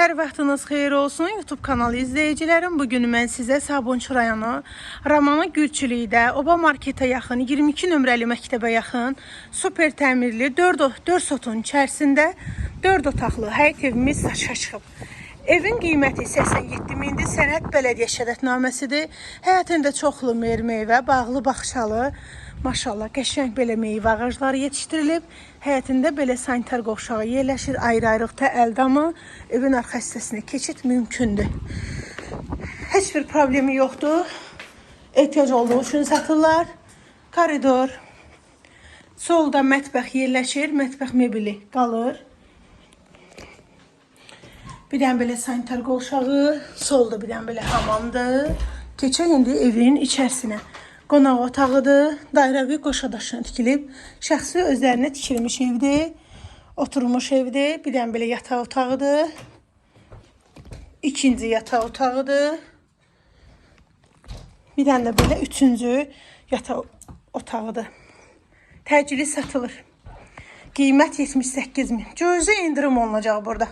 Hər vaxtınız xeyir olsun YouTube kanalı izləyicilərim. Bugün mən sizə Sabunçu rayonu Ramana Gülçülükdə Oba marketə yaxın 22 nömrəli məktəbə yaxın super təmirli 4 sotun içərisində 4 otaqlı həyət evimiz satışa çıxıb. Evin qiyməti 87 mindir. Sənəd bələdiyyə şəhadətnaməsidir. Həyətində çoxlu meyvə, bağlı, bağçalı, maşallah qəşəng belə meyvə ağacları yetişdirilib. Həyətində belə sanitar qovşağı yerləşir. Ayrı-ayrılıqda əldamı, evin arxa hissəsinə keçid mümkündür. Heç bir problemi yoxdur. Ehtiyac olduğu üçün satırlar. Koridor. Solda mətbəx yerləşir. Mətbəx mebeli qalır. Bir dənə belə sanitar qovşağı, solda bir dənə belə hamamdır. Keçək indi evin içərisinə. Qonaq otağıdır, dairəvi qoşadaşına tikilib. Şəxsi özlərinə tikilmiş evdir, oturmuş evdir. Bir dənə belə yataq otağıdır. İkinci yataq otağıdır. Bir dənə də belə üçüncü yataq otağıdır. Təcili satılır. Qiymət 78 min. Gözə indirim olunacaq burada.